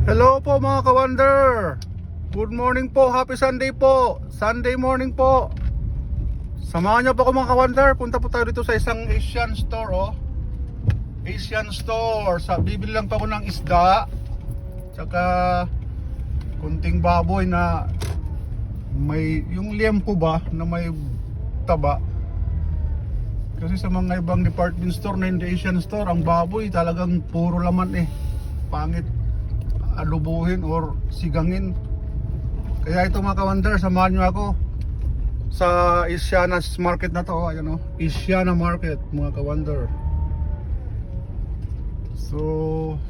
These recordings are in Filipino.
Hello po mga ka-wonder. Good morning po, happy Sunday po. Sunday morning po. Samahan niyo po ako mga ka-wonder. Punta po tayo dito sa isang Asian store, oh. Asian store. Bibili lang pa ako ng isda, tsaka kunting baboy na may, yung liempo ba na may taba. Kasi sa mga ibang department store na hindi Asian store, ang baboy talagang puro laman eh. Pangit alubuhin or sigangin. Kaya ito mga ka-wonder, samahan nyo ako sa Asiana market na to. Ayan o, Asiana market mga ka-wonder. So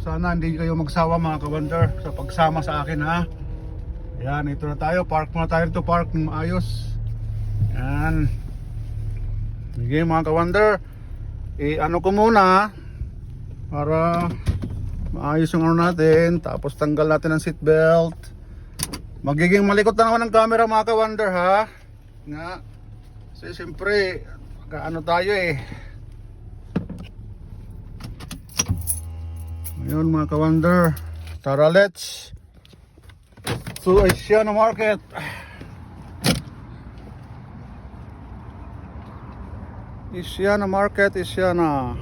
sana hindi kayo magsawa mga ka-wonder sa pagsama sa akin, ha. Ayan, ito na tayo. Park muna tayo dito, park ng maayos. Ayan. Sige mga ka-wonder, ano ko muna para maayos yung ano natin. Tapos tanggal natin ang seatbelt. Magiging malikot na naman ng camera mga ka-wonder, ha. Nga. Kasi siyempre kaano tayo eh. Ngayon mga ka-wonder, tara let's to Asiana market. Asiana market, Asiana.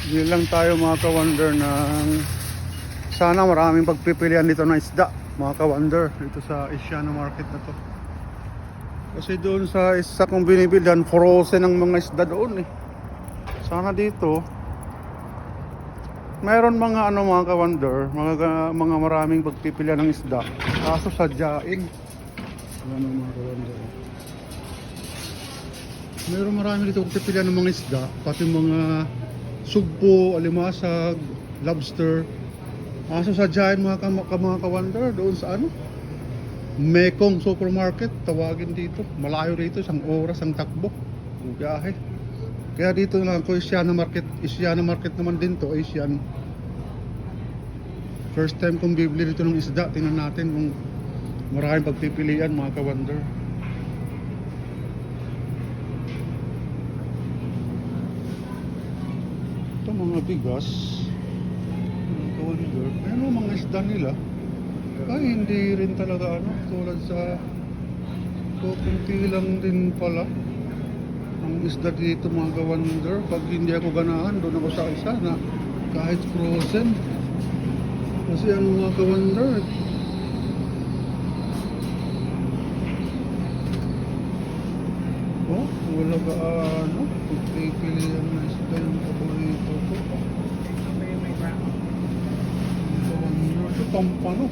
Hindi lang tayo mga ka-wonder ng sana maraming pagpipilian dito ng isda mga ka-wonder dito sa Asiana market na to. Kasi doon sa isa kong binibilhan, frozen ang mga isda doon eh. Sana dito mayroon mga ano mga ka-wonder, mga maraming pagpipilian ng isda. Kaso sadyain. Ano mga ka-wonder, mayroon marami dito pagpipilian ng mga isda, pati mga sugpo, alimasag, lobster. Kaso sadyain mga ka-wonder doon sa ano, Mekong Supermarket, tawagin dito. Malayo rito, isang oras ang takbo biyahe. Kaya dito lang ako, Asiana market. Asiana market naman din to, Asian. First time kong bibili dito ng isda. Tingnan natin kung maraming pagpipilian mga ka-wonder. Ito mga bigas mga ka-wonder. Ano mga isda nila? Ay hindi rin talaga ano, tulad sa kunti lang din pala ang isda dito mga ka-wonder. Pag hindi ako ganahan, doon ako sa isa na kahit frozen. Kasi ano mga ka-wonder, oh, wala ka ano, pagpipilian na isda yung paborito ko. Ito pampano.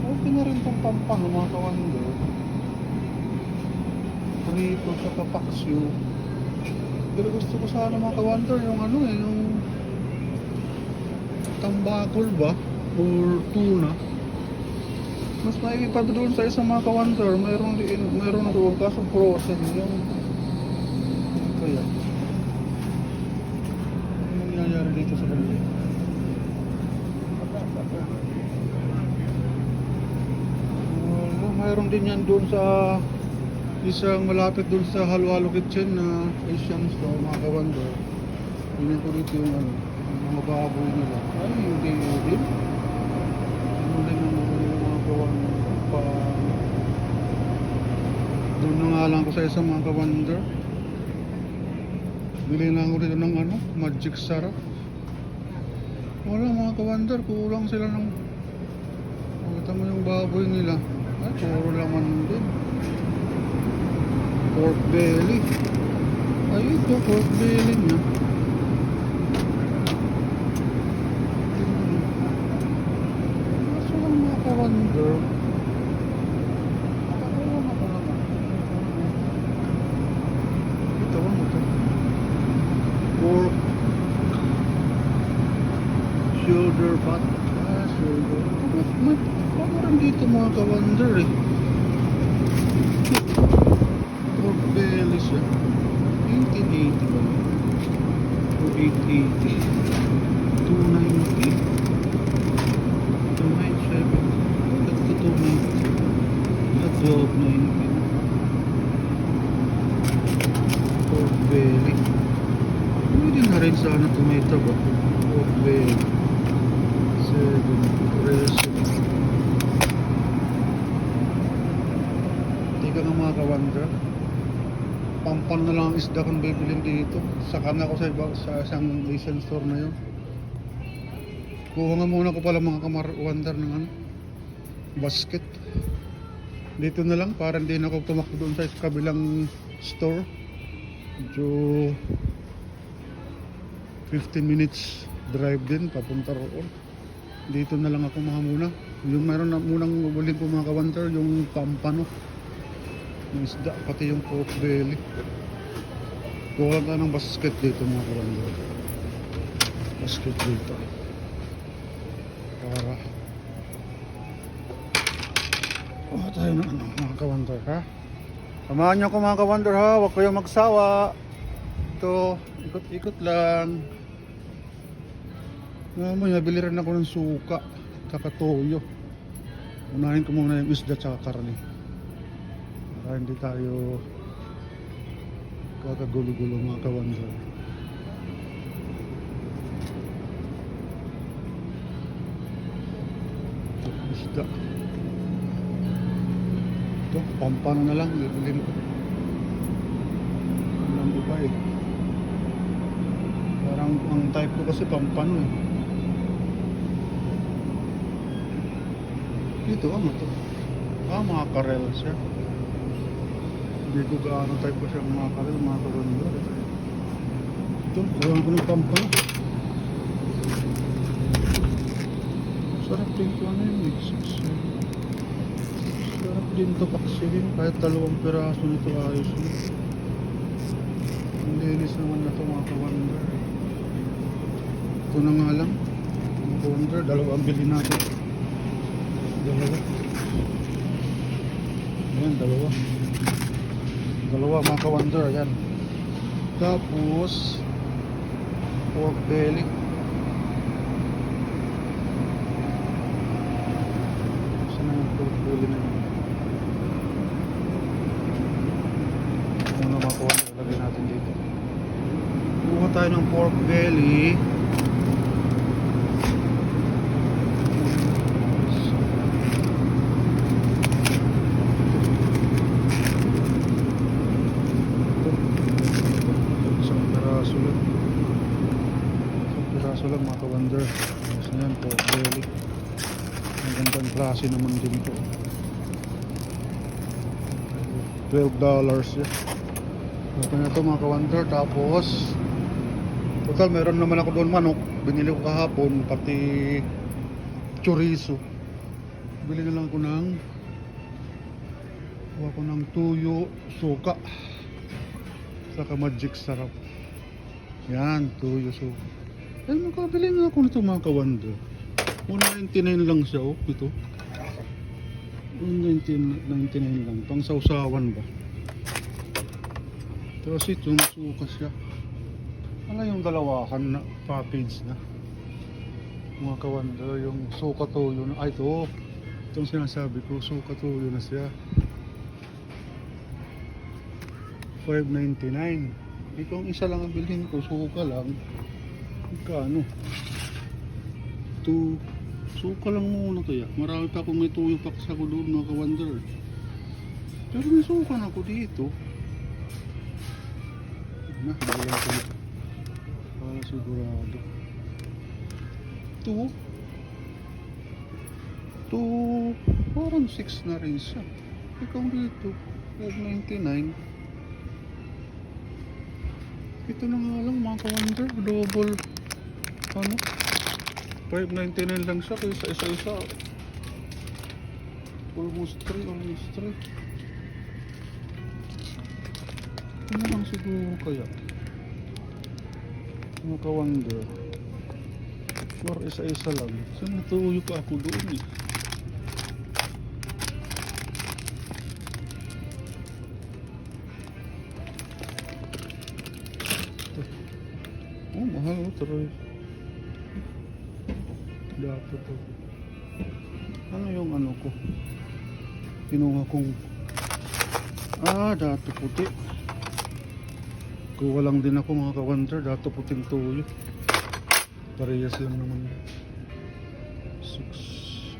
Okay na rin itong pampano mga ka-wonder. Prito sa kapaksyo. Pero gusto ko sana mga ka-wonder yung ano eh, yung tambakol ba or tuna. Mas maikipag doon sa isang mga ka-wonder, mayroon doon kaso frozen yung kaya ano nangyayari dito sa kanila. Mayroon din yan doon sa isang malapit doon sa Halo-Halo Kitchen na Asian store mga ka-wonder. Tingnan ko dito yung ano, mga baboy nila. Ay, hindi din. Ano din yung mga ka-wonder pa. Doon na nga lang ko sa isang mga ka-wonder. Bili lang ko dito ng ano, Magic Sarap. Wala mga ka-wonder, kulang sila ng kita mo yung baboy nila. Ay, puro laman din. Pork belly. Ay, ito, pork belly na. Kaso lang mga ka-wonder. Nakakaroon ako naman. Ito, ano ito? Pork shoulder butt. Ah, shoulder. Parang dito mga ka-wonder eh. Pork belly siya. 1980 ba? O 880. 290. 297. Ito 290. 1290. belly. Pwede na rin sana tumita ba? Pork belly. 7 presyo. Hindi ka nga mga ka-wonder. Pampan na lang ang isda kung bibilin dito. Saka na ako sa isang Asian store na yun. Kuha nga muna ko pala mga ka-wonder ng ano, basket. Dito na lang para hindi na ako tumakbo doon sa kabilang store. Medyo 15 minutes drive din papunta roon. Dito na lang ako mga muna. Yung meron na munang uling ko mga ka-wonder, yung pampano, yung isda, pati yung pork belly. Kuha ka ng basket dito mga ka-wonder. Basket dito para kuha tayo ng ano, mga ka-wonder, ha? Samahan niyo ako mga ka-wonder, ha? Huwag kayong magsawa. Ito, ikot-ikot lang. Mamaya bili rin ako ng suka tsaka toyo. Unahin ko muna yung isda tsaka karne para hindi tayo kakagulo-gulo mga ka-wonder. Isda ito, pampano na lang bibilin ko. Walang iba eh. Parang ang type ko kasi pampano eh. Dito ano to? Mga karel siya. Hindi ko gaano type ko siya mga karel, mga ka-wonder. Ito, kulang ko ng pampano. Sarap din ito ano yun eh. Sarap din ito paksihin. Kahit 2 piraso nito ayos yun. Ang linis naman na ito mga ka-wonder. Ito na nga lang mga ka-wonder, 2 ang bilhin natin. 2. Ayan, 2 mga ka-wonder, ayan. Tapos pork belly. Saan na yung pork belly na yun? Ano mga ka-wonder, lagay natin dito. Kuha tayo ng pork belly. Lang mga ka-wonder. Ayos na yan, pork belly. Ang gandang klase naman din po. $12 yan. Ito na ito mga ka-wonder. Tapos total meron naman ako doon manok. Binili ko kahapon pati chorizo. Bili na lang ako ng tuyo, suka saka magic sarap. Yan, tuyo, suka. Ay, makabili nga ako nito mga ka-wonder. 199 lang siya, oh, ito. 199 lang, pang sausawan ba? Tapos ito, masuka siya. Ano yung dalawahan na package na? Mga ka-wonder, yung suka toyo na, ay ito. Itong sinasabi ko, suka toyo na siya. $5.99. Itong isa lang ang bilhin ko, suka lang. Magkano? Suka lang muna kaya. Marami pa akong may tuyo packs ako doon mga ka-wonder. Pero may suka na ako dito. Dala ko na. Para sigurado. Parang 6 na rin siya. Ikaw dito, $4.99. Ito na nga lang mga ka-wonder, double ano, $5.99 lang siya kaysa isa-isa. Almost 3. Ano lang siguro kaya mga ka-wonder, or isa-isa lang. So natuyo pa ako doon eh. Oh, mahal oh, tuloy. Dapat to. Ano yung ano ko? Kinuha kong dati puti. Kuha lang din ako mga ka-wonder. Dato puting tuyo. Parehas lang naman. 6.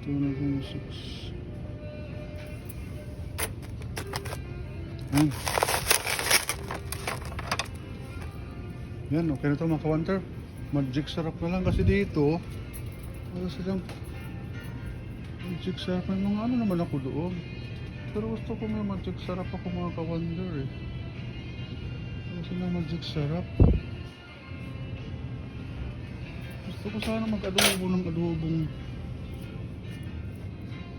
Ito na kung 6. Yan. Yan, okay na ito mga ka-wonder. Magic sarap na lang kasi dito. Wala silang magic sarap. May mga ano naman ako doon. Pero gusto ko may magic sarap ako mga ka-wonder eh. Wala silang magic sarap. Gusto ko sana mag-adobo ng adobong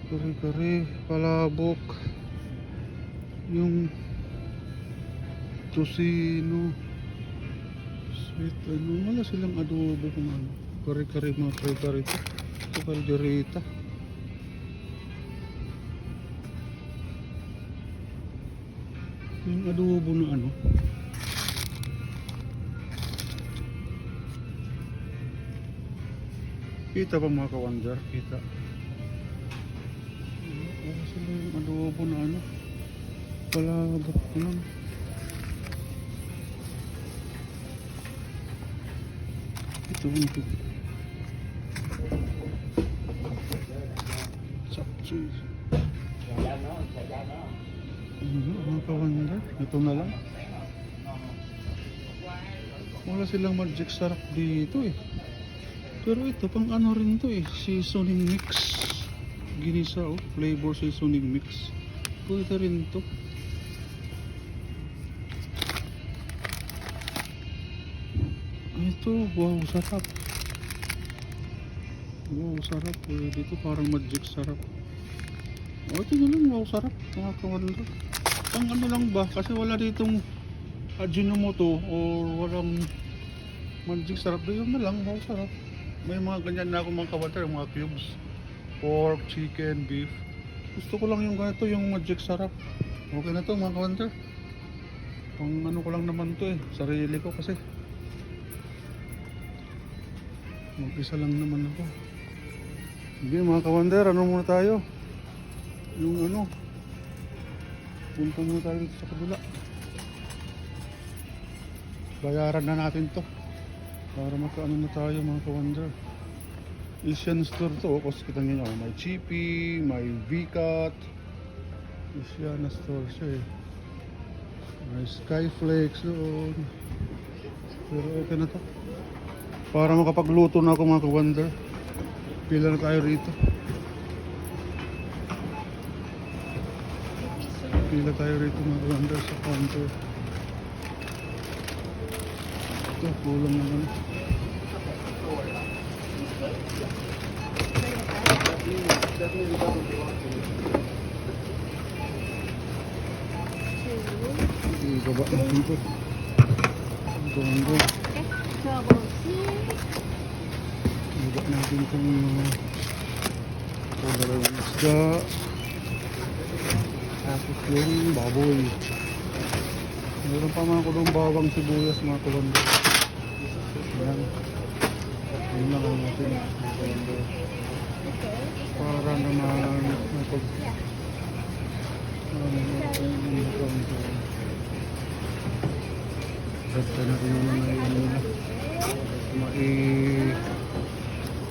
kare-kare, palabok, yung tosino, sweet, ano, wala silang adobo kung ano, kare-kare, mga kare-kare ito kaldereta. Yung adobo na ano, kita pa mga ka-wonder, kita. Wala sila yung adobo na ano, palabok lang. Ito. Chapsuy. Mga ka-wonder, ito na lang. Wala silang magic sarap dito eh. Pero ito pang ano rin to eh, seasoning mix. Ginisa oh, flavor seasoning mix. Pwede rin to. Ito, wow, sarap. Wow, sarap. Pwede ito, parang magic sarap. Oh, ito na lang, wow, sarap. Mga ka-wonder. Pang ano lang ba, kasi wala ditong Ajinomoto or walang magic sarap. Yun na lang, wow, sarap. May mga ganyan na ako mga ka-wonder, mga cubes. Pork, chicken, beef. Gusto ko lang yung ganito, yung magic sarap. Okay na to mga ka-wonder. Pang ano ko lang naman to eh, sarili ko kasi. Mag-isa lang naman ako. Sige mga ka-wonder, ano muna tayo? Yung ano, punta muna tayo dito sa kabila. Bayaran na natin to para makaano na tayo mga ka-wonder. Asian store to, kasi kita nyo, may Chippy, may V-Cut. Asian store siya eh. May Skyflakes doon. Pero okay na to. Para makapagluto na ako mga ka-wonder. Pila na tayo rito. Pila tayo rito mga ka-wonder sa counter. Ito, kulang naman. Ibaba natin ito. Ibaba natin itong dalawang isda. Tapos yung baboy. Meron pa mga kulong bawang sibuyas mga ka-wonder. Ayan. Yun lang ang natin mga ka-wonder. Para naman napag basta na rin naman na yun nila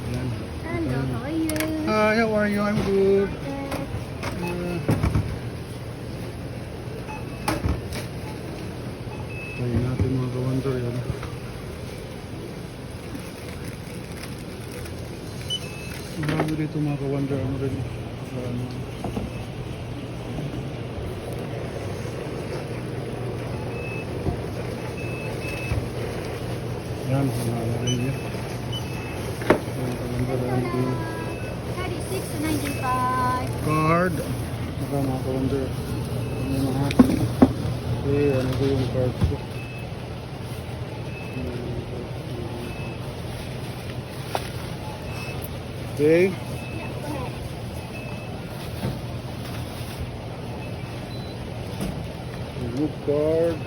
ayan. Hello, how are you? Hi, how are you? I'm good. Tayo natin mga ka-wonder yan. Marami dito mga ka-wonder, ano rin yan, ano rin yan. Card. Ito mga ka-wonder. Ano na natin. Eh, ano ko yung card ko. Okay. Remove card.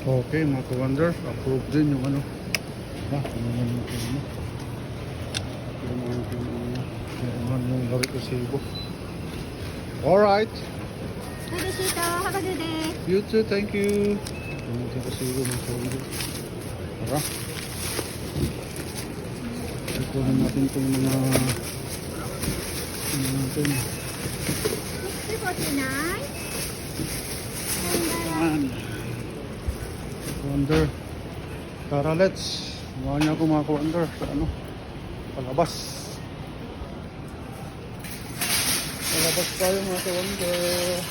Okay mga ka-wonder, approve din yung ano. Ano. Yung gabi ko sibo. Alright. Hi, Besito. Have a good day. You too, thank you. Gamutin ko sibo mga kawander. Tara. Ikunin natin itong mga natin. 349. Ayan. Kawander. Tara, let's. Samahan niyo ako mga kawander sa ano, palabas. Palabas tayo mga kawander.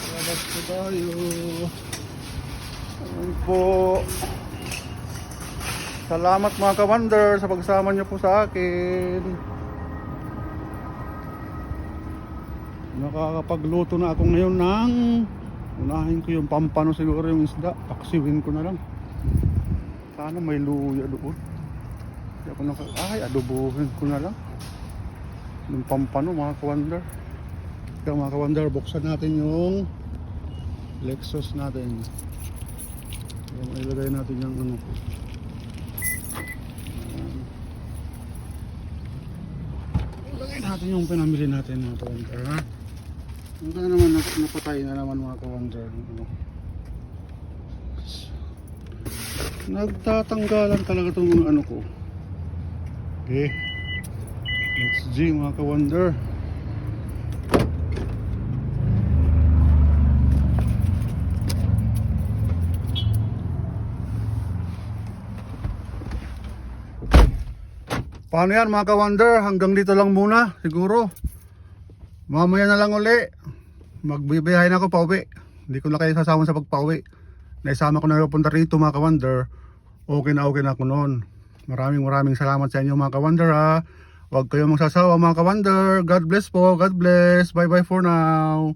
Palabas po tayo. Ayan po. Salamat mga kawander sa pagsama niyo po sa akin. Nakakapagluto na ako ngayon ng unahin ko yung pampano siguro yung isda. Paksiwin ko na lang. Sana may luya doon. Hindi ako adobohin ko na lang. Yung pampano mga kawander. Kaya mga kawander, buksan natin yung Lexus natin. Ilagay natin yung ano. Ilagay natin yung pinamili natin mga kawander, ha? Yung ka naman napatay na naman mga kawander. Ano? Nagtatanggalan talaga itong mga ano ko. Okay. Let's G mga ka-wonder. Paano yan mga ka-wonder? Hanggang dito lang muna siguro. Mamaya na lang uli. Magbibiyahin ako pa uwi. Hindi ko na kayo sasama sa pagpa-uwi. Naisama ko na pupunta rito mga ka-wonder. Okay na ako noon. Maraming salamat sa inyo mga ka-wonder, ha. Huwag kayong magsasawa mga ka-wonder. God bless po. God bless. Bye bye for now.